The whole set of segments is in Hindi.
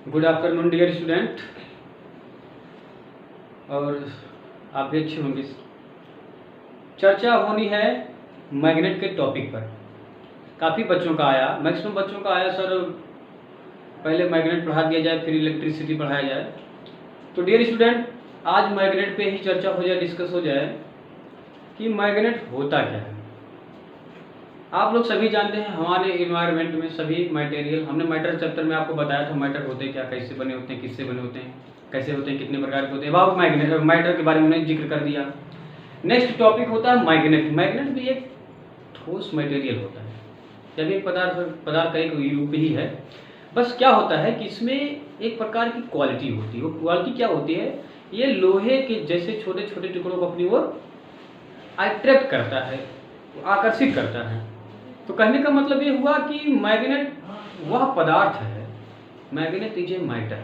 गुड आफ्टरनून डियर स्टूडेंट, और आप भी अच्छे होंगे। चर्चा होनी है मैग्नेट के टॉपिक पर। काफ़ी बच्चों का आया, मैक्सिमम बच्चों का आया सर पहले मैग्नेट पढ़ा दिया जाए फिर इलेक्ट्रिसिटी पढ़ाया जाए। तो डियर स्टूडेंट, आज मैग्नेट पे ही चर्चा हो जाए, डिस्कस हो जाए कि मैग्नेट होता क्या है। आप लोग सभी जानते हैं हमारे इन्वायरमेंट में सभी मटेरियल, हमने मैटर चैप्टर में आपको बताया था मैटर होते क्या, कैसे बने होते हैं, किससे बने होते हैं, कैसे होते हैं, कितने प्रकार के होते हैं। अबाउट मैग्नेट, मैटर के बारे में जिक्र कर दिया। नेक्स्ट टॉपिक होता है मैग्नेट। मैग्नेट भी एक ठोस मटेरियल होता है, जब एक पदार्थ का एक रूप ही है। बस क्या होता है कि इसमें एक प्रकार की क्वालिटी होती है। वो क्वालिटी क्या होती है, ये लोहे के जैसे छोटे छोटे टुकड़ों को अपनी ओर अट्रैक्ट करता है, आकर्षित करता है। तो कहने का मतलब ये हुआ कि मैग्नेट वह पदार्थ है, magnet is a matter,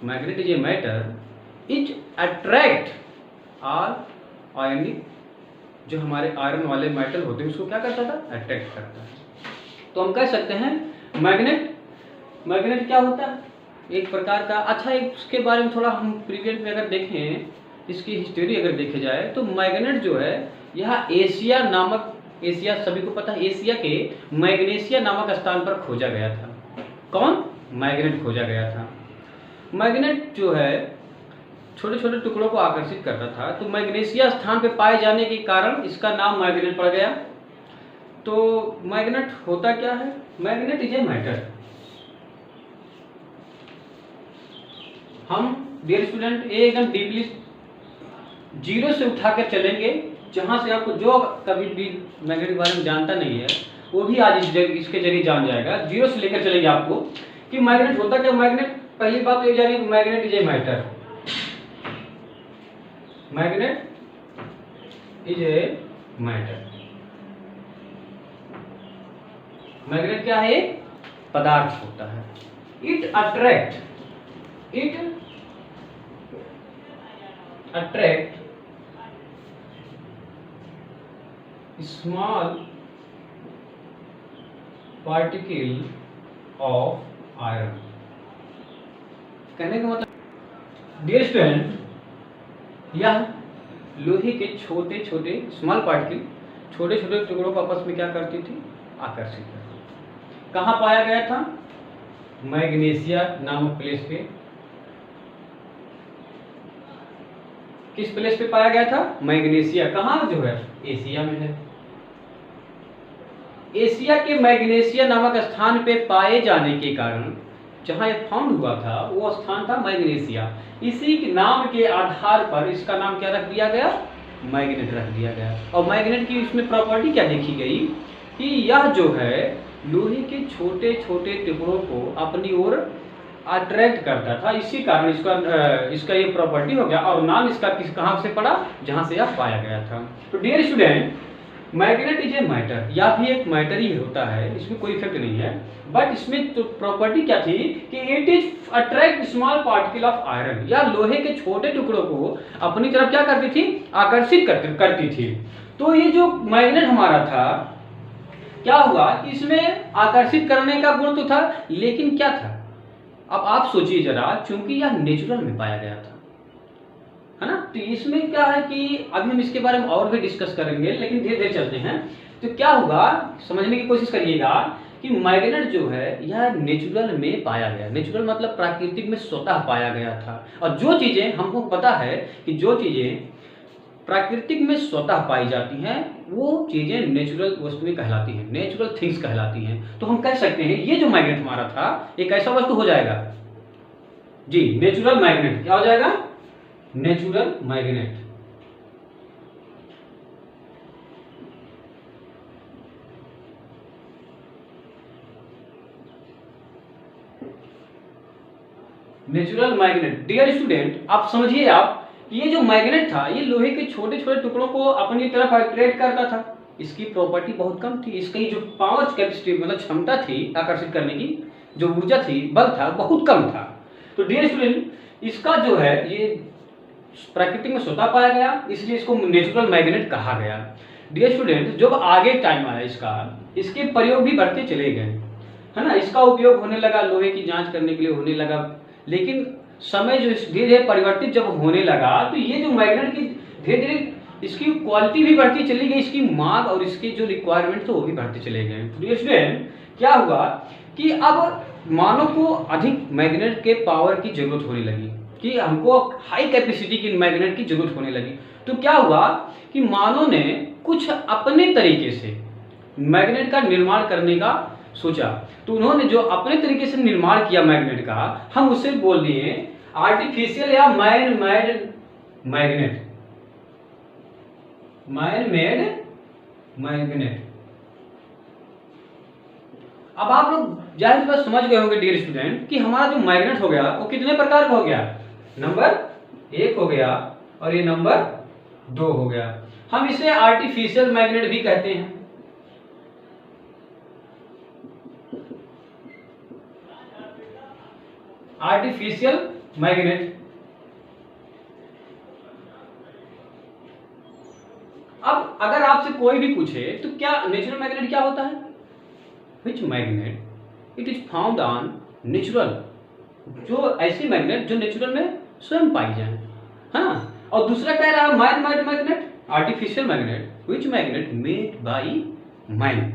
magnet is a matter is attract or ionic, जो हमारे आयरन वाले मेटल होते हैं उसको क्या करता था, अट्रैक्ट करता है। तो हम कह सकते हैं मैग्नेट क्या होता है, एक प्रकार का। अच्छा, एक उसके बारे में थोड़ा हम प्रीवियस में अगर देखें, इसकी हिस्ट्री अगर देखे जाए तो मैग्नेट जो है यह एशिया नामक, एशिया सभी को पता है, एशिया के मैग्नेशिया नामक स्थान पर खोजा गया था। कौन? मैग्नेट खोजा गया था। मैग्नेट जो है छोटे छोटे टुकड़ों को आकर्षित करता था, तो मैग्नेशिया स्थान पे पाए जाने के कारण इसका नाम मैग्नेट पड़ गया। तो मैग्नेट होता क्या है, मैग्नेट इज ए मैटर। हम डियर स्टूडेंट एकदम डीपली जीरो से उठाकर चलेंगे, जहां से आपको जो कभी भी मैग्नेट के बारे में जानता नहीं है वो भी आज इसके जरिए जान जाएगा। जीरो से लेकर चलेंगे आपको कि मैग्नेट होता क्या। मैग्नेट, पहली बात तो ये जानिए, magnet is a matter, magnet is a matter. Magnet क्या है, पदार्थ होता है। It attract small particle of iron. कहने का मतलब डियर स्टूडेंट, यह लोहे के छोटे छोटे स्मॉल पार्टिकल, छोटे छोटे टुकड़ों को आपस में क्या करती थी, आकर्षित करती थी। कहाँ पाया गया था, मैग्नेशिया नामक प्लेस पे। किस प्लेस पे पाया गया था, मैग्नेशिया। कहाँ जो है, एशिया में है। एशिया के मैग्नेशिया नामक स्थान पे पाए जाने के कारण जहां ये फाउंड हुआ था वो स्थान था मैग्नेशिया। इसी के नाम के आधार पर इसका नाम क्या रख दिया गया, मैग्नेट रख दिया गया। और मैग्नेट की इसमें प्रॉपर्टी क्या देखी गई कि यह जो है लोहे के छोटे छोटे टुकड़ों को अपनी ओर अट्रैक्ट करता था। इसी कारण इसका ये प्रॉपर्टी हो गया, और नाम इसका कहाँ से पड़ा, जहां से यह पाया गया था। तो dear student, magnet is a matter, या भी एक मैटर ही होता है, इसमें कोई इफेक्ट नहीं है। बट इसमें तो प्रॉपर्टी क्या थी कि it is attract small particle of iron, या लोहे के छोटे टुकड़ों को अपनी तरफ क्या करती थी, आकर्षित करती थी। तो ये जो मैग्नेट हमारा था, क्या हुआ कि इसमें आकर्षित करने का गुण तो था, लेकिन क्या था, अब आप सोचिए जरा, चूंकि यह नेचुरल में पाया गया था, है ना। तो इसमें क्या है कि अभी हम इसके बारे में और भी डिस्कस करेंगे, लेकिन धीरे धीरे चलते हैं। तो क्या होगा, समझने की कोशिश करिएगा कि मैग्नेट जो है यह नेचुरल में पाया गया। नेचुरल मतलब प्राकृतिक में स्वतः पाया गया था। और जो चीजें हमको पता है कि जो चीजें प्राकृतिक में स्वतः पाई जाती हैं वो चीजें नेचुरल वस्तु में कहलाती हैं, नेचुरल थिंग्स कहलाती हैं। तो हम कह सकते हैं ये जो मैग्नेट हमारा था एक ऐसा वस्तु हो जाएगा जी, नेचुरल मैग्नेट। क्या हो जाएगा, natural magnet. Natural magnet. Dear student, आप समझिए आप, ये जो मैग्नेट था ये लोहे के छोटे छोटे टुकड़ों को अपनी तरफ अट्रैक्ट करता था। इसकी प्रॉपर्टी बहुत कम थी, इसकी जो पावर कैपेसिटी मतलब क्षमता थी आकर्षित करने की, जो ऊर्जा थी, बल था, बहुत कम था। तो डियर स्टूडेंट, इसका जो है ये प्राकृतिक में स्वतः पाया गया, इसलिए इसको नेचुरल मैग्नेट कहा गया। डियर स्टूडेंट, जब आगे टाइम आया इसके प्रयोग भी बढ़ते चले गए। है ना, इसका उपयोग होने लगा, लोहे की जांच करने के लिए होने लगा। लेकिन समय जो धीरे धीरे परिवर्तित जब होने लगा तो ये जो मैग्नेट की धीरे धीरे इसकी क्वालिटी भी बढ़ती चली गई, इसकी मांग और इसके जो रिक्वायरमेंट थे वो भी बढ़ते चले गए। तो स्टूडेंट क्या हुआ कि अब मानव को अधिक मैग्नेट के पावर की जरूरत होने लगी, कि हमको हाई कैपेसिटी की मैग्नेट की जरूरत होने लगी। तो क्या हुआ कि मानव ने कुछ अपने तरीके से मैग्नेट का निर्माण करने का सोचा। तो उन्होंने जो अपने तरीके से निर्माण किया मैग्नेट का, हम उसे बोल दिए आर्टिफिशियल या man made magnet, man made magnet. अब आप लोग जाहिर बात समझ गए होंगे डियर स्टूडेंट कि हमारा जो मैग्नेट हो गया वो कितने प्रकार का हो गया, नंबर 1 हो गया और ये नंबर 2 हो गया। हम इसे आर्टिफिशियल मैग्नेट भी कहते हैं। Artificial magnet. अब अगर आपसे कोई भी पूछे तो क्या नेचुरल मैग्नेट क्या होता है, which magnet it is found on natural, जो ऐसी मैग्नेट जो नेचुरल में स्वयं पाई जाए, है ना। और दूसरा कह रहा है man made magnet, artificial magnet which magnet made by man,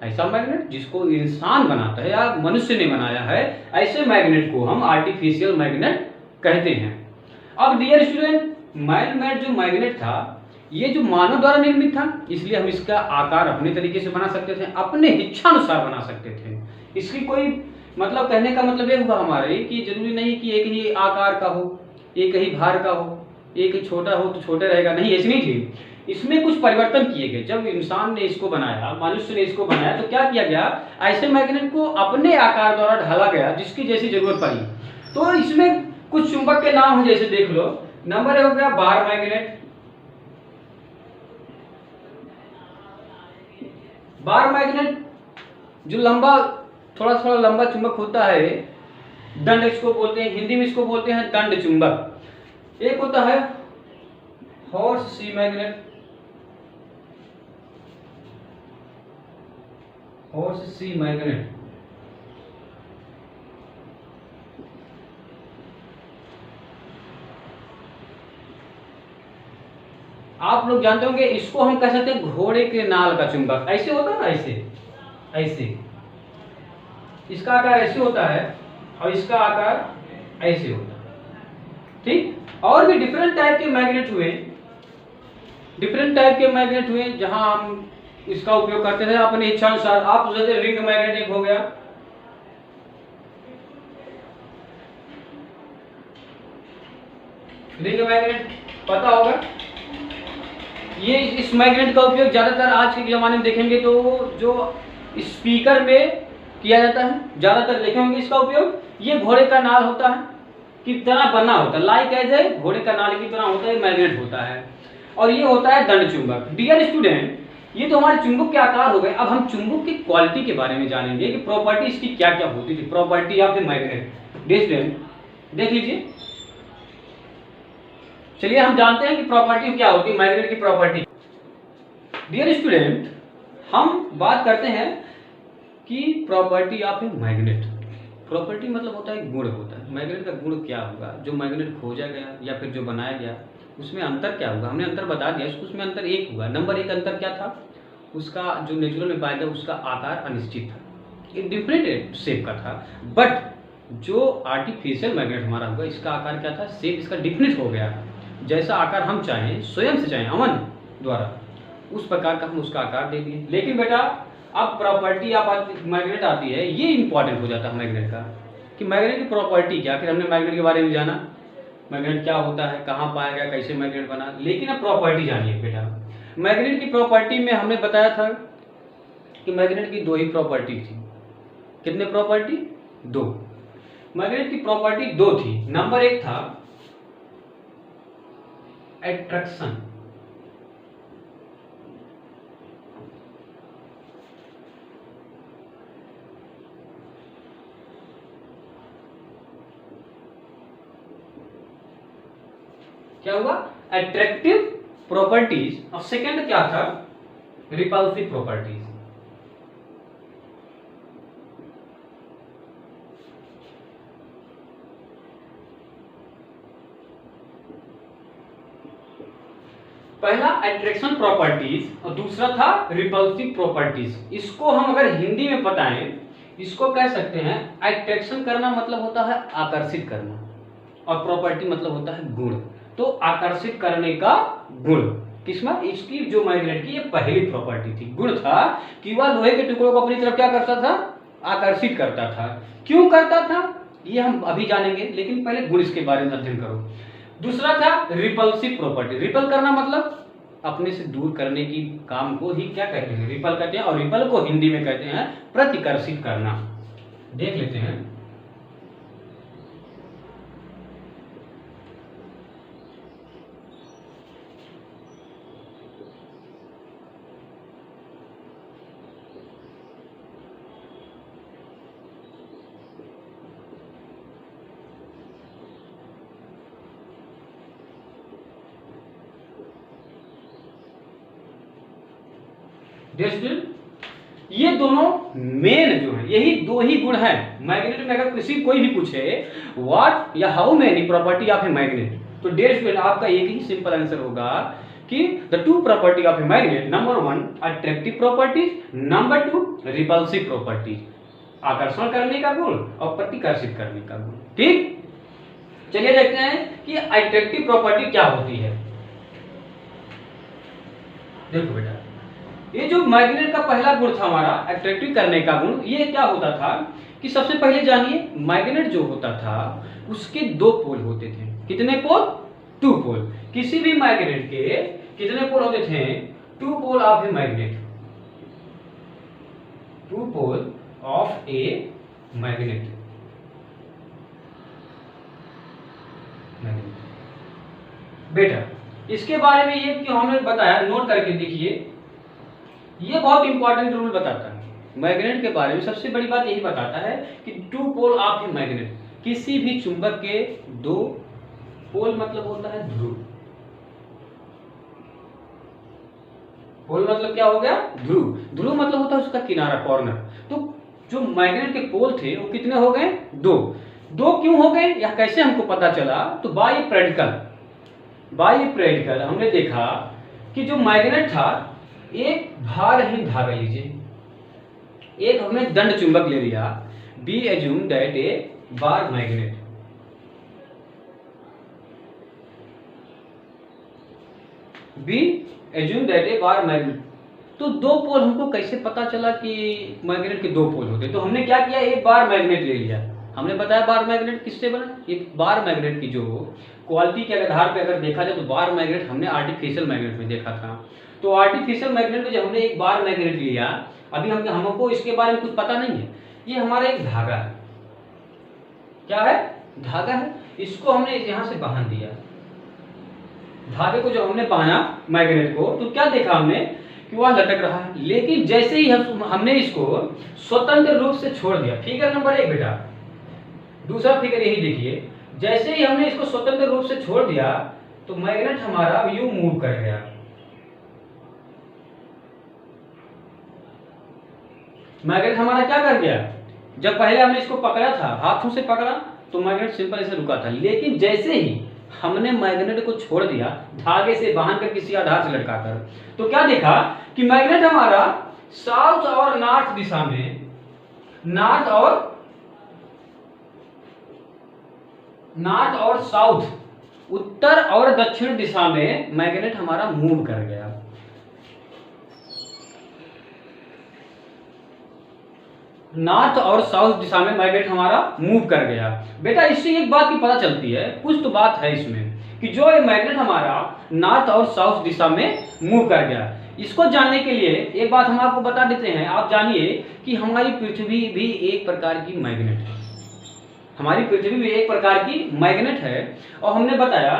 ऐसा मैग्नेट जिसको इंसान बनाता है या मनुष्य ने बनाया है, ऐसे मैग्नेट को हम आर्टिफिशियल मैग्नेट कहते हैं। अब डियर स्टूडेंट मैन मेड जो मैग्नेट था ये जो मानव द्वारा निर्मित था, इसलिए हम इसका आकार अपने तरीके से बना सकते थे, अपने इच्छानुसार बना सकते थे। इसकी कोई मतलब कहने का मतलब ये हुआ हमारे कि जरूरी नहीं कि एक ही आकार का हो, एक ही भार का हो, एक ही छोटा हो तो छोटे रहेगा, नहीं ऐसी नहीं थी। इसमें कुछ परिवर्तन किए गए। जब इंसान ने इसको बनाया, मनुष्य ने इसको बनाया, तो क्या किया गया, ऐसे मैग्नेट को अपने आकार द्वारा ढाला गया जिसकी जैसी जरूरत पड़ी। तो इसमें कुछ चुंबक के नाम है, जैसे देख लो, नंबर 1 हो गया बार मैग्नेट। बार मैग्नेट जो लंबा थोड़ा थोड़ा लंबा चुंबक होता है, दंड इसको बोलते हैं, हिंदी में इसको बोलते हैं दंड चुंबक। एक होता है हॉर्स सी मैग्नेट, हॉर्स सी मैग्नेट। आप लोग जानते होंगे इसको हम कह सकते हैं घोड़े के नाल का चुंबक। ऐसे होता है ना, ऐसे ऐसे इसका आकार ऐसे होता है और इसका आकार ऐसे होता है, ठीक। और भी डिफरेंट टाइप के मैग्नेट हुए, डिफरेंट टाइप के मैग्नेट हुए जहां हम इसका उपयोग करते थे अपने इच्छा अनुसार। आप जैसे रिंग मैग्नेट एक हो गया, रिंग मैग्नेट पता होगा, ये इस मैग्नेट का उपयोग ज्यादातर आज के जमाने में देखेंगे तो जो स्पीकर में किया जाता है, ज्यादातर देखे होंगे इसका उपयोग। ये घोड़े का नाल होता है की तरह बना होता है, लाइक एज ए घोड़े का नाल की तरह होता है, मैग्नेट होता है। और ये होता है दंड चुंबक। डियर स्टूडेंट ये तो हमारे चुंबक के आकार हो गए। अब हम चुंबक की क्वालिटी के बारे में जानेंगे कि प्रॉपर्टी इसकी क्या क्या होती थी, property of the magnet. Dear student देख लीजिए, चलिए हम जानते हैं कि प्रॉपर्टी क्या होती है मैग्नेट की प्रॉपर्टी। डियर स्टूडेंट हम बात करते हैं कि property of a magnet. Property मतलब होता है गुण होता है। मैग्नेट का गुण क्या होगा, जो मैग्नेट खोजा गया या फिर जो बनाया गया उसमें अंतर क्या होगा, हमने अंतर बता दिया, उसमें अंतर 1 हुआ। नंबर 1 अंतर क्या था, उसका जो नेचुरल में पाया गया उसका आकार अनिश्चित था, एक डिफरेंट शेप का था। बट जो आर्टिफिशियल मैग्नेट हमारा होगा इसका आकार क्या था, शेप इसका डिफरेंट हो गया, जैसा आकार हम चाहें, स्वयं से चाहें, अमन द्वारा, उस प्रकार का हम उसका आकार दे दिए। लेकिन बेटा अब प्रॉपर्टी ऑफ मैग्नेट आती है, ये इंपॉर्टेंट हो जाता है मैग्नेट का, कि मैग्नेट की प्रॉपर्टी क्या। फिर हमने मैग्नेट के बारे में जाना, मैग्नेट क्या होता है, कहाँ पाया गया, कैसे मैग्नेट बना। लेकिन अब प्रॉपर्टी जानिए बेटा। मैग्नेट की प्रॉपर्टी में हमने बताया था कि मैग्नेट की 2 ही प्रॉपर्टी थी। कितने प्रॉपर्टी, 2। मैग्नेट की प्रॉपर्टी 2 थी। नंबर 1 था एट्रैक्शन, क्या हुआ, अट्रैक्टिव प्रॉपर्टीज। और सेकंड क्या था, रिपल्सिव प्रॉपर्टीज। पहला अट्रैक्शन प्रॉपर्टीज और दूसरा था रिपल्सिव प्रॉपर्टीज। इसको हम अगर हिंदी में बताएं, इसको कह सकते हैं अट्रैक्शन करना मतलब होता है आकर्षित करना, और प्रॉपर्टी मतलब होता है गुण। तो आकर्षित करने का गुण किसमें, इसकी जो मैग्नेट की ये पहली प्रॉपर्टी थी, गुण था कि वह लोहे के टुकड़ों को अपनी तरफ क्या करता था, आकर्षित करता था। क्यों करता था ये हम अभी जानेंगे, लेकिन पहले गुण इसके बारे में अध्ययन करो। दूसरा था रिपल्सिव प्रॉपर्टी। रिपल करना मतलब अपने से दूर करने की काम को ही क्या कहते हैं, रिपल कहते हैं, और रिपल को हिंदी में कहते हैं प्रतिकर्षित करना। देख लेते हैं। ये दोनों मेन जो है, यही दो ही गुण है मैग्नेट में। अगर किसी कोई भी पूछे व्हाट या how many property of a magnet, तो डेयर स्टूडेंट आपका एक ही सिंपल आंसर होगा कि the two property of a magnet, number 1 attractive properties, number 2 repulsive properties, आकर्षण करने का गुण और प्रतिकर्षित करने का गुण। ठीक, चलिए देखते हैं कि अट्रैक्टिव प्रॉपर्टी क्या होती है। देखो बेटा, ये जो मैग्नेट का पहला गुण था हमारा अट्रैक्टिव करने का गुण, ये क्या होता था कि सबसे पहले जानिए मैग्नेट जो होता था उसके दो पोल होते थे। कितने पोल, 2 पोल। किसी भी मैग्नेट के कितने पोल होते थे, 2 pole of a magnet, 2 pole of a magnet. बेटा इसके बारे में ये क्यों हमने बताया, नोट करके देखिए, ये बहुत इंपॉर्टेंट रूल बताता है मैग्नेट के बारे में। सबसे बड़ी बात यही बताता है कि 2 पोल ऑफ ए मैग्नेट, किसी भी चुंबक के 2 पोल मतलब होता है ध्रुव। पोल मतलब क्या हो गया, ध्रुव। ध्रुव मतलब होता है उसका किनारा, कॉर्नर। तो जो मैग्नेट के पोल थे वो कितने हो गए, 2। 2 क्यों हो गए या कैसे हमको पता चला, तो बाय प्रैक्टिकल हमने देखा कि जो मैग्नेट था, एक भारहीन धागा लीजिए, एक हमने दंड चुंबक ले लिया, be assume that a bar magnet, be assume that a bar magnet. तो 2 पोल हमको कैसे पता चला कि मैग्नेट के 2 पोल होते, तो हमने क्या किया, एक बार मैग्नेट ले लिया। हमने बताया बार मैग्नेट किससे बना, एक बार मैग्नेट की जो क्वालिटी के आधार पे अगर देखा जाए तो बार मैग्नेट हमने आर्टिफिशियल मैग्नेट में देखा था। तो आर्टिफिशियल मैग्नेट में जब हमने एक बार मैग्नेट लिया, अभी हमको इसके बारे में कुछ पता नहीं है, ये हमारा एक धागा है। क्या है, धागा है। इसको हमने यहां से बांध दिया, धागे को जब हमने बांधा मैग्नेट को, तो क्या देखा हमने कि वह लटक रहा है। लेकिन जैसे ही हमने इसको स्वतंत्र रूप से छोड़ दिया, फिगर नंबर 1 बेटा, दूसरा फिगर यही देखिए, जैसे ही हमने इसको स्वतंत्र रूप से छोड़ दिया तो मैग्नेट हमारा यूं मूव कर गया। मैग्नेट हमारा क्या कर गया, जब पहले हमने इसको पकड़ा था, हाथों से पकड़ा तो मैग्नेट सिंपल ऐसे रुका था। लेकिन जैसे ही हमने मैग्नेट को छोड़ दिया, धागे से बांधकर किसी आधार से लटकाकर, तो क्या देखा कि मैग्नेट हमारा साउथ और नॉर्थ दिशा में, नॉर्थ और साउथ, उत्तर और दक्षिण दिशा में मैग्नेट हमारा मूव कर गया। नॉर्थ और साउथ दिशा में मैग्नेट हमारा मूव कर गया। बेटा इससे एक बात की पता चलती है, कुछ तो बात है इसमें, कि जो ये मैग्नेट हमारा नॉर्थ और साउथ दिशा में मूव कर गया। इसको जानने के लिए एक बात हम आपको बता देते हैं। आप जानिए कि हमारी पृथ्वी भी एक प्रकार की मैग्नेट है। हमारी पृथ्वी भी एक प्रकार की मैग्नेट है। और हमने बताया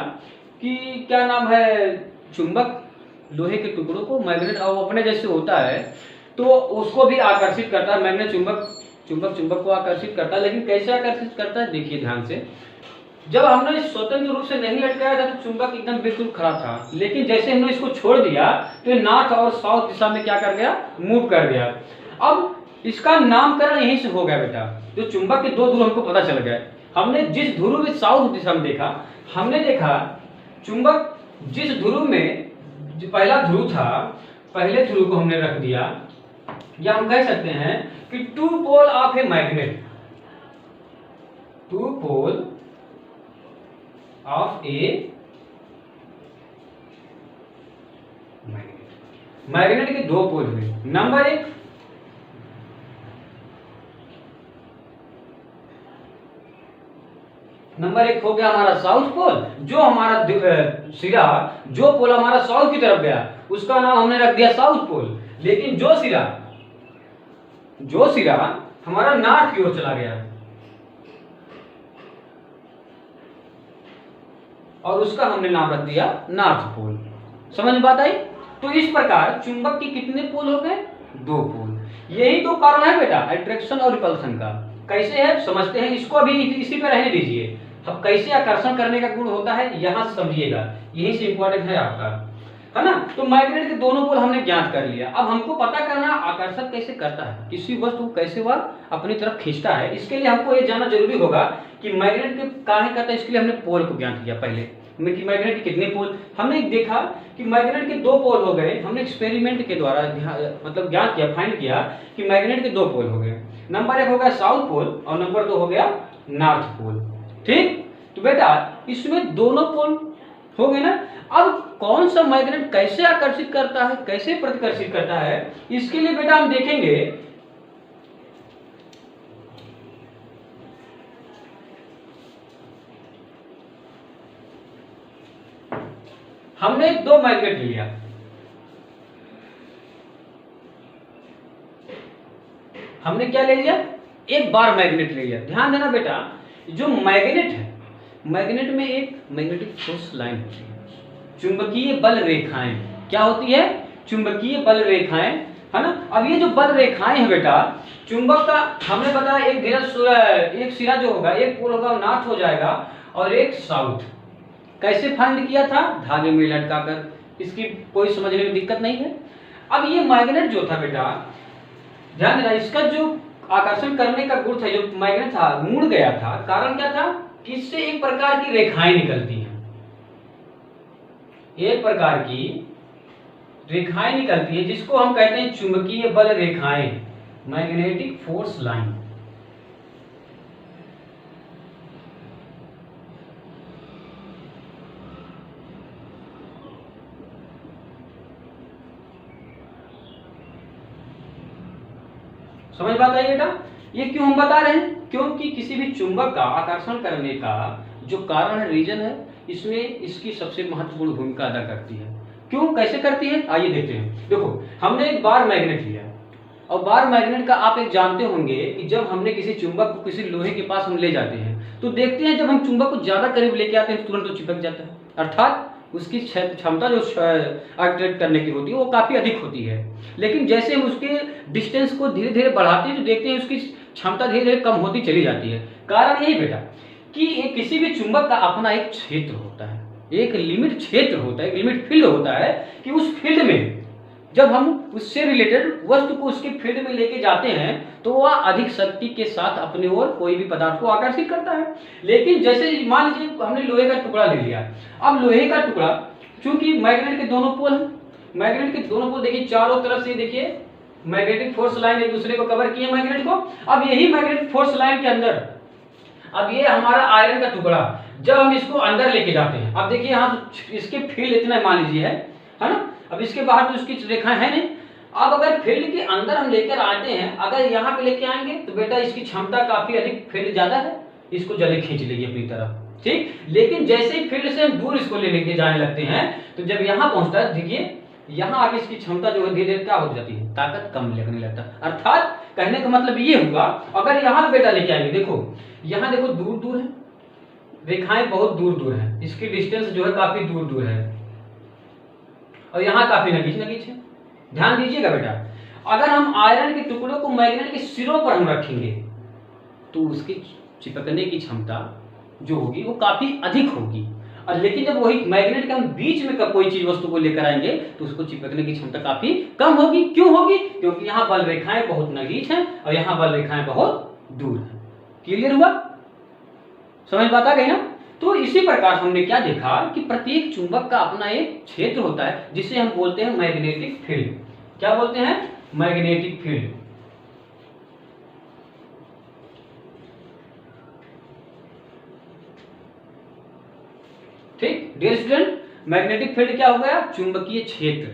कि क्या नाम है, चुंबक लोहे के टुकड़ों को मैग्नेट और अपने जैसे होता है तो उसको भी आकर्षित करता है। मैग्नेट चुंबक को आकर्षित करता है। लेकिन कैसे आकर्षित करता है, देखिए ध्यान से। जब हमने स्वतंत्र रूप से नहीं लटकाया था तो चुंबक एकदम बिल्कुल खड़ा था, लेकिन जैसे हमने इसको छोड़ दिया तो ये नॉर्थ और साउथ दिशा में क्या कर गया, मूव कर गया। अब इसका नामकरण यहीं से हो गया बेटा। जो चुंबक के 2 ध्रुव हमको पता चल गया। हमने जिस ध्रुव में साउथ दिशा में देखा, हमने देखा चुंबक जिस ध्रुव में जो पहला ध्रुव था, पहले ध्रुव को हमने रख दिया, या हम कह सकते हैं कि two pole of a magnet, two pole of a magnet. Magnet के दो पोल हुए। नंबर एक, हो गया हमारा साउथ पोल, जो हमारा सिरा, जो पोल हमारा साउथ की तरफ गया उसका नाम हमने रख दिया साउथ पोल। लेकिन जो सिरा हमारा नॉर्थ की ओर चला गया और उसका हमने नाम रख दिया नॉर्थ पोल। समझ में बात आई? तो इस प्रकार चुंबक के कितने पोल हो गए? दो पोल। यही दो कारण है बेटा अट्रैक्शन और रिपल्सन का। कैसे है समझते हैं, इसको अभी इसी पे रहने दीजिए। अब कैसे आकर्षण करने का गुण होता है यहां समझिएगा, यही से इंपॉर्टेंट है आपका, है ना। तो मैग्नेट के दोनों पोल हमने ज्ञात कर लिया। अब हमको पता करना आकर्षण कैसे करता है, किसी वस्तु को कैसे वह अपनी तरफ खींचता है। इसके लिए हमको ये जानना जरूरी होगा कि मैग्नेट के काहे करता है। इसके लिए हमने पोल को ज्ञात किया पहले कि मैग्नेट के कितने पोल। हमने देखा कि मैग्नेट के दो पोल हो गए। हमने एक्सपेरिमेंट के द्वारा मतलब ज्ञात किया, फाइंड किया कि मैग्नेट के दो पोल हो गए। नंबर एक हो गया साउथ पोल और नंबर दो हो गया नॉर्थ पोल। ठीक, तो बेटा इसमें दोनों पोल हो गए ना। अब कौन सा मैग्नेट कैसे आकर्षित करता है, कैसे प्रतिकर्षित करता है, इसके लिए बेटा हम देखेंगे। हमने दो मैग्नेट लिया, हमने क्या ले लिया? एक बार मैग्नेट ले लिया। ध्यान देना बेटा, जो मैग्नेट है, मैग्नेट में एक मैग्नेटिक फोर्स लाइन होती है, चुंबकीय बल रेखाएं। क्या होती है? चुंबकीय बल रेखाएं, है ना। अब ये जो बल रेखाएं हैं बेटा, चुंबक का हमने बताया एक सिरा जो होगा, एक पोल होगा नॉर्थ हो जाएगा और एक साउथ। कैसे फाइंड किया था? धागे में लटकाकर। इसकी कोई समझने में दिक्कत नहीं है। अब ये मैग्नेट जो था बेटा, ध्यान देना, इसका जो आकर्षण करने का गुण था, जो मैग्नेट था मुड़ गया था। कारण क्या था? कि इससे एक प्रकार की रेखाएं निकलती हैं, एक प्रकार की रेखाएं निकलती है जिसको हम कहते हैं चुंबकीय बल रेखाएं, मैग्नेटिक फोर्स लाइन। समझ बात आई बेटा? ये क्यों हम बता रहे हैं? क्योंकि किसी भी चुंबक का आकर्षण करने का जो कारण है, रीजन है, इसमें इसकी सबसे महत्वपूर्ण भूमिका अदा करती है। क्यों, कैसे करती है, आइए देखते हैं। देखो, हमने एक बार मैग्नेट लिया और बार मैग्नेट का आप एक जानते होंगे कि जब हमने किसी चुंबक को किसी लोहे के पास हम ले जाते हैं तो देखते हैं जब हम चुंबक को ज्यादा करीब लेके आते हैं तुरंत तो चिपक जाता है, अर्थात उसकी क्षमता जो अट्रैक्ट करने की होती है वो काफी अधिक होती है। लेकिन जैसे हम उसके डिस्टेंस को धीरे धीरे बढ़ाते हैं तो देखते हैं उसकी क्षमता धीरे धीरे कम होती चली जाती है। कारण यही बेटा कि किसी भी चुंबक का अपना एक क्षेत्र होता है, एक लिमिट क्षेत्र होता है, एक लिमिट फील्ड होता है कि उस फील्ड में जब हम उससे रिलेटेड वस्तु को उसके फील्ड में लेके जाते हैं तो वह अधिक शक्ति के साथ अपने ओर कोई भी पदार्थ को आकर्षित करता है। लेकिन जैसे मान लीजिए हमने लोहे का टुकड़ा ले लिया। अब लोहे का टुकड़ा, चूंकि मैग्नेट के दोनों पोल हैं, मैग्नेट के दोनों पोल देखिए चारों तरफ से देखिए मैग्नेटिक फोर्स लाइन एक दूसरे को कवर किए मैग्नेट को। अब यही मैग्नेटिक फोर्स लाइन के अंदर अब ये हमारा आयरन का टुकड़ा जब हम इसको अंदर लेके जाते हैं, अब देखिए यहाँ इसके फील्ड इतना मान लीजिए है ना। अब इसके बाहर तो उसकी रेखाएं है नहीं। अब अगर फील्ड के अंदर हम लेकर आते हैं, अगर यहाँ पे लेके आएंगे तो बेटा इसकी क्षमता काफी अधिक, फील्ड ज्यादा है, इसको जल्दी खींच लेगी अपनी तरफ, ठीक। लेकिन जैसे ही फील्ड से हम दूर इसको लेके जाने लगते हैं तो जब यहाँ पहुंचता है देखिए यहाँ आगे इसकी क्षमता जो है धीरे धीरे क्या हो जाती है, ताकत कम लगने लगता है। अर्थात कहने का मतलब ये हुआ, अगर यहाँ बेटा लेके आएंगे, देखो यहाँ देखो दूर दूर है, रेखाएं बहुत दूर दूर है, इसकी डिस्टेंस जो है काफी दूर दूर है और यहाँ काफी नगीच नगीच है। ध्यान दीजिएगा बेटा, अगर हम आयरन के टुकड़ों को मैग्नेट के सिरों पर हम रखेंगे तो उसकी चिपकने की क्षमता जो होगी वो काफी अधिक होगी। और लेकिन जब वही मैग्नेट के हम बीच में कोई चीज वस्तु को लेकर आएंगे तो उसको चिपकने की क्षमता काफी कम होगी। क्यों होगी? क्योंकि यहाँ बल रेखाएं बहुत नगीच हैं और यहाँ बल रेखाएं बहुत दूर हैं। क्लियर हुआ? समझ बात आ गई ना? तो इसी प्रकार हमने क्या देखा कि प्रत्येक चुंबक का अपना एक क्षेत्र होता है जिसे हम बोलते हैं मैग्नेटिक फील्ड। क्या बोलते हैं? Magnetic field. ठीक डियर स्टूडेंट, मैग्नेटिक फील्ड क्या हो गया? चुंबकीय क्षेत्र।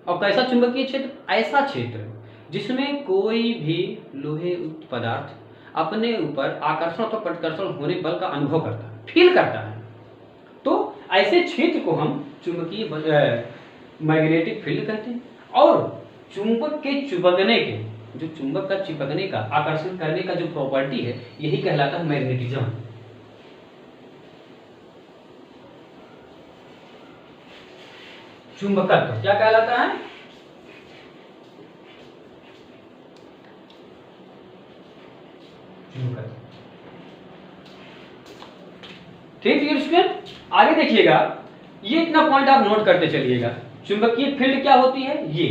और कैसा चुंबकीय क्षेत्र? ऐसा क्षेत्र जिसमें कोई भी लोहे युक्त पदार्थ अपने ऊपर आकर्षण अथवा प्रतिकर्षण होने बल का अनुभव करता है, फील करता है। तो ऐसे क्षेत्र को हम चुंबकीय मैग्नेटिक फील्ड कहते हैं। और चुंबक के चिपकने के, जो चुंबक का चिपकने का, आकर्षण करने का जो प्रॉपर्टी है, यही कहलाता है मैग्नेटिज्म। चुंबकत्व क्या कहलाता है? चुंबकत्व। ठीक डियर स्टूडेंट, आगे देखिएगा, ये इतना पॉइंट आप नोट करते चलिएगा। चुंबकीय फील्ड क्या होती है? ये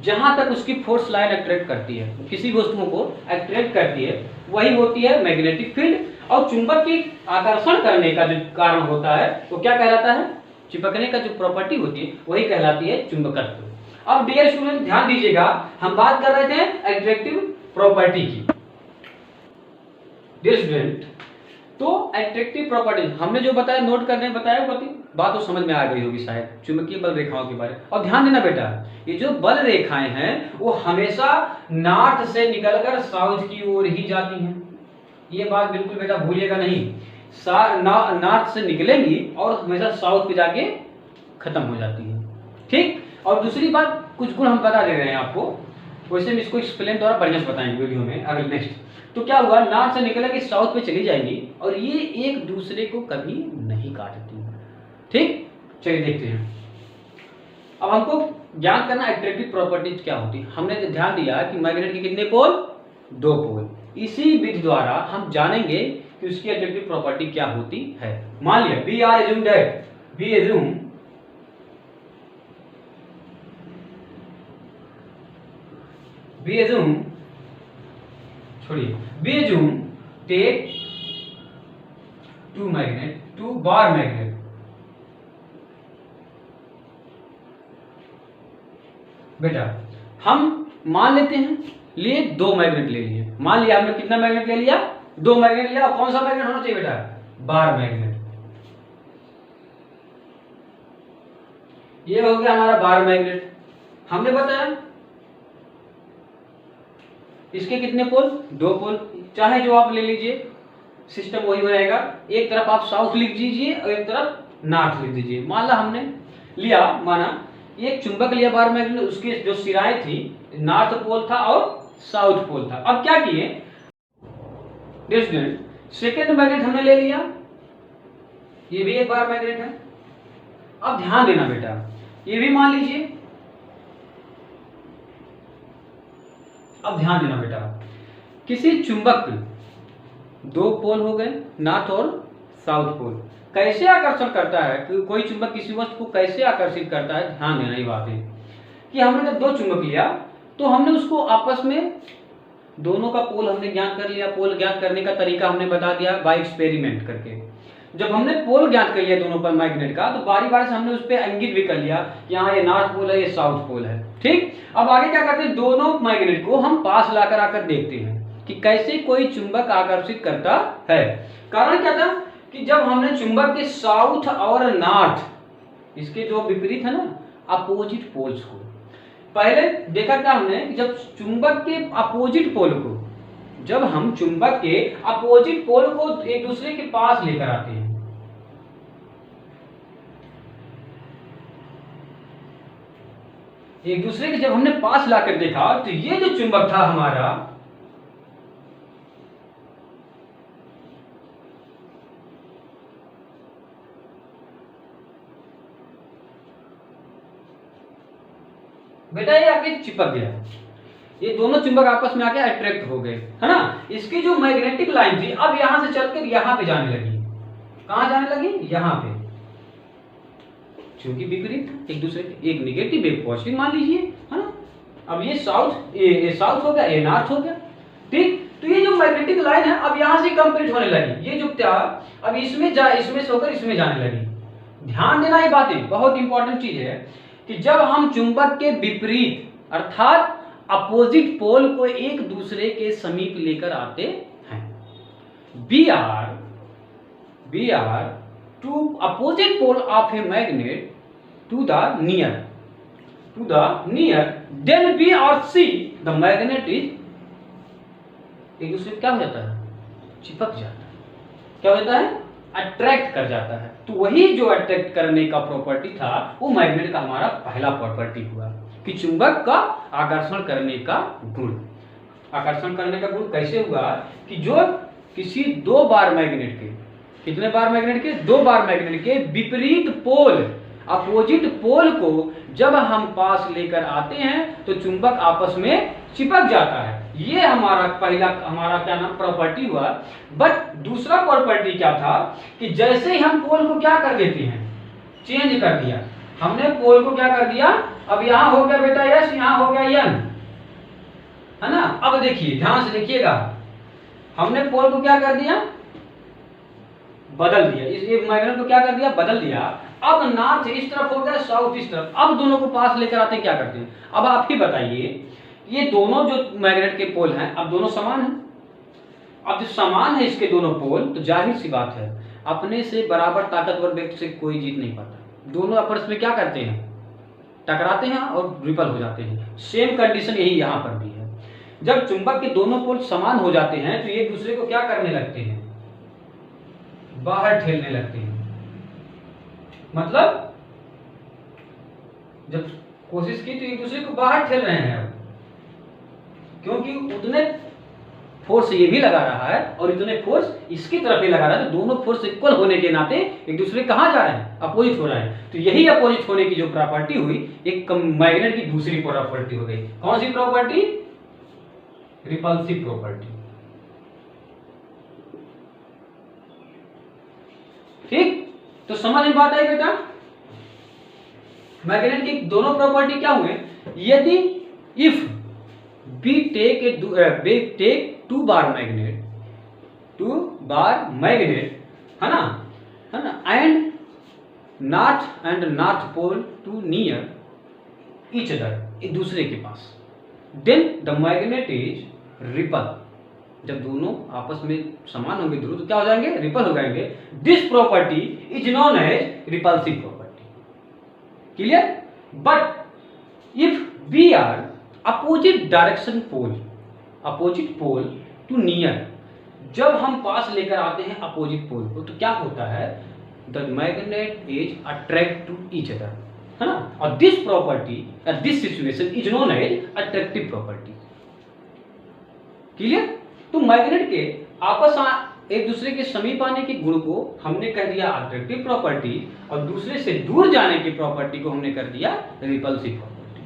जहां तक उसकी फोर्स लाइन अट्रैक्ट करती है, किसी वस्तुओं को अट्रैक्ट करती है, वही होती है मैग्नेटिक फील्ड। और चुंबक की आकर्षण करने का जो कारण होता है वो क्या कहलाता है? चिपकने का जो प्रॉपर्टी होती है वही कहलाती है चुंबकत्व। अब डियर स्टूडेंट ध्यान दीजिएगा, हम बात कर रहे थे अट्रैक्टिव प्रॉपर्टी की। डियर स्टूडेंट, तो अट्रैक्टिव प्रॉपर्टी हमने जो बताया, नोट करने बताया, बात तो समझ में आ गई होगी शायद, चुंबकीय बल रेखाओं के बारे में। और ध्यान देना बेटा, ये जो बल रेखाएं हैं वो हमेशा नॉर्थ से निकलकर साउथ की ओर ही जाती हैं। ये बात बिल्कुल बेटा भूलिएगा नहीं। नॉर्थ से निकलेंगी और हमेशा साउथ पे जाके खत्म हो जाती है। ठीक। और दूसरी बात, कुछ गुण हम बता दे रहे हैं आपको, वैसे हम इसको एक्सप्लेन द्वारा बढ़िया से बताएंगे वीडियो में अगले नेक्स्ट। तो क्या हुआ, नॉर्थ से निकलेंगे साउथ पे चली जाएंगी और ये एक दूसरे को कभी नहीं काटती। ठीक, चलिए देखते हैं। अब हमको ज्ञान करना अट्रैक्टिव प्रॉपर्टीज क्या होती है। हमने ध्यान दिया कि मैग्नेट के कितने पोल? 2 पोल। इसी विधि द्वारा हम जानेंगे कि उसकी अट्रैक्टिव प्रॉपर्टी क्या होती है। मान लिया we are assume that, we assume छोड़िए, we assume take 2 magnet, 2 bar magnet. बेटा हम मान लेते हैं, लिए 2 मैग्नेट ले लिए। मान लिया हमने कितना मैग्नेट ले लिया? 2 मैग्नेट लिया। कौन सा मैग्नेट होना चाहिए बेटा? Bar magnet. ये हो गया हमारा बार मैग्नेट। हमने बताया इसके कितने पोल? 2 पोल। चाहे जो आप ले लीजिए, सिस्टम वही रहेगा। एक तरफ आप साउथ लिख दीजिए और एक तरफ नॉर्थ लिख दीजिए। मान ला हमने लिया, माना एक चुंबक लिया बार मैग्नेट, उसकी जो सिराएं थी नॉर्थ पोल था और साउथ पोल था। अब क्या किए, सेकेंड मैग्नेट हमने ले लिया, ये भी एक बार मैग्नेट है। अब ध्यान देना बेटा, ये भी मान लीजिए। अब ध्यान देना बेटा, किसी चुंबक 2 पोल हो गए, नॉर्थ और साउथ पोल। कैसे आकर्षण करता है कि कोई चुंबक किसी वस्तु को कैसे आकर्षित करता है, ध्यान देना ये बात है कि हमने जब 2 चुंबक लिया तो हमने उसको आपस में दोनों का पोल हमने ज्ञात कर लिया। पोल ज्ञात करने का तरीका हमने बता दिया बाय एक्सपेरिमेंट करके। जब हमने पोल ज्ञात कर लिया दोनों पर मैग्नेट का, तो बारी बारी से हमने उस पर इंगित भी कर लिया, यहाँ ये नॉर्थ पोल है, ये साउथ पोल है। ठीक। अब आगे क्या करते हैं, दोनों मैग्नेट को हम पास लाकर आकर देखते हैं कि कैसे कोई चुंबक आकर्षित करता है। कारण क्या था कि जब हमने चुंबक के साउथ और नॉर्थ, इसके जो विपरीत है ना, अपोजिट पोल्स को पहले देखा था हमने, जब चुंबक के अपोजिट पोल को, जब हम चुंबक के अपोजिट पोल को एक दूसरे के पास लेकर आते हैं, एक दूसरे के जब हमने पास लाकर देखा, तो ये जो चुंबक था हमारा, बेटा ये आके चिपक गया। ये दोनों चुंबक आपस में आके अट्रैक्ट हो गए, है ना। इसकी जो मैग्नेटिक लाइन थी अब यहां से चलकर यहां पे जाने लगी। कहां जाने लगी? यहां पे, क्योंकि विपरीत एक दूसरे के, एक नेगेटिव एक पॉजिटिव मान लीजिए, है ना। अब ये साउथ, ये साउथ हो गया, ये नॉर्थ हो गया। ठीक। तो ये जो मैग्नेटिक लाइन है अब यहाँ से कंप्लीट होने लगी, ये जो था अब इसमें से होकर इसमें जाने लगी। ध्यान देना, ये बातें बहुत इंपॉर्टेंट चीज है कि जब हम चुंबक के विपरीत अर्थात अपोजिट पोल को एक दूसरे के समीप लेकर आते हैं, we are to opposite pole of a magnet to the near, then B or C the magnet is एक दूसरे क्या हो जाता है, चिपक जाता है, क्या हो जाता है, अट्रैक्ट कर जाता है। तो वही जो अट्रैक्ट करने का प्रॉपर्टी था वो मैग्नेट का हमारा पहला प्रॉपर्टी हुआ कि चुंबक का आकर्षण करने का गुण। आकर्षण करने का गुण कैसे हुआ कि जो किसी दो बार मैग्नेट के, कितने बार मैग्नेट के, दो बार मैग्नेट के विपरीत पोल, अपोजिट पोल को जब हम पास लेकर आते हैं तो चुंबक आपस में चिपक जाता है। ये हमारा पहला क्या नाम प्रॉपर्टी हुआ। बट दूसरा प्रॉपर्टी क्या था कि जैसे ही हम पोल को क्या कर देते हैं, चेंज कर दिया, हमने पोल को क्या कर दिया, अब यहां हो गया बेटा यस, यहां हो गया यन, है ना। अब देखिए, ध्यान से देखिएगा, हमने पोल को क्या कर दिया, बदल दिया, इस मैग्नेट को क्या कर दिया, बदल दिया। अब नॉर्थ इस तरफ हो गया, साउथ इस तरफ। अब दोनों को पास लेकर आते हैं, क्या करते हैं, अब आप ही बताइए, ये दोनों जो मैग्नेट के पोल हैं अब दोनों समान हैं। अब जो समान है इसके दोनों पोल, तो जाहिर सी बात है अपने से बराबर ताकतवर व्यक्ति से कोई जीत नहीं पाता। दोनों आपस में क्या करते हैं, टकराते हैं और रिपल हो जाते हैं। सेम कंडीशन यही यहां पर भी है। जब चुंबक के दोनों पोल समान हो जाते हैं तो एक दूसरे को क्या करने लगते हैं, बाहर ठेलने लगते हैं। मतलब जब कोशिश की तो एक दूसरे को बाहर ठेल रहे हैं, क्योंकि उतने फोर्स ये भी लगा रहा है और इतने फोर्स इसकी तरफ ही लगा रहा है, तो दोनों फोर्स इक्वल होने के नाते एक दूसरे कहां जा रहे हैं, अपोजिट हो रहे हैं। तो यही अपोजिट होने की जो प्रॉपर्टी हुई, एक मैग्नेट की दूसरी प्रॉपर्टी हो गई। कौन सी प्रॉपर्टी, रिपल्सिव प्रॉपर्टी। ठीक, तो समझ में बात आई बेटा। मैग्नेट की दोनों प्रॉपर्टी क्या हुए, यदि if we take two bar magnet, है ना, and north pole to near each other, एक दूसरे के पास, then the magnet is repel। जब दोनों आपस में समान होंगे ध्रुव तो क्या हो जाएंगे, रिपल हो जाएंगे। This property is known as repulsive property. Clear. But if we are opposite direction pole to near, जब हम पास लेकर आते हैं अपोजिट पोल को तो क्या होता है, the magnet is attract to each other, है ना। और this property this situation is known as attractive property. Clear. तो मैग्नेट के आपस एक दूसरे के समीप आने के गुण को हमने कर दिया अट्रैक्टिव प्रॉपर्टी, और दूसरे से दूर जाने की प्रॉपर्टी को हमने कर दिया repulsive property.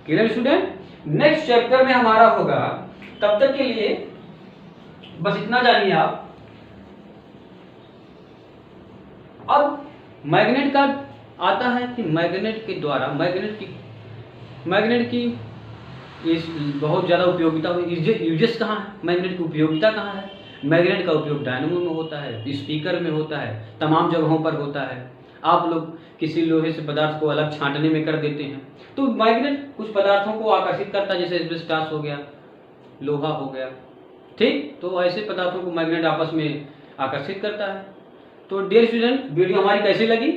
Clear student. Next chapter में हमारा होगा, तब तक के लिए बस इतना जानिए आप। अब मैग्नेट का आता है कि मैग्नेट के द्वारा मैग्नेट की इस बहुत ज़्यादा उपयोगिता हुई। यूजेस कहाँ है, मैग्नेट की उपयोगिता कहाँ है। मैग्नेट का उपयोग डायनेमो में होता है, स्पीकर में होता है, तमाम जगहों पर होता है। आप लोग किसी लोहे से पदार्थ को अलग छांटने में कर देते हैं, तो मैग्नेट कुछ पदार्थों को आकर्षित करता है, जैसे एस्बेस्टॉस हो गया, लोहा हो गया, ठीक। तो ऐसे पदार्थों को मैग्नेट आपस में आकर्षित करता है। तो डियर स्टूडेंट, वीडियो हमारी कैसी लगी।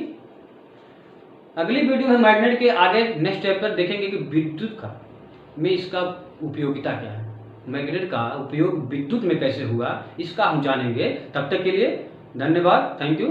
अगली वीडियो में मैग्नेट के आगे नेक्स्ट चैप्टर देखेंगे कि विद्युत का में इसका उपयोगिता क्या है, मैग्नेट का उपयोग विद्युत में कैसे हुआ, इसका हम जानेंगे। तब तक के लिए धन्यवाद, थैंक यू।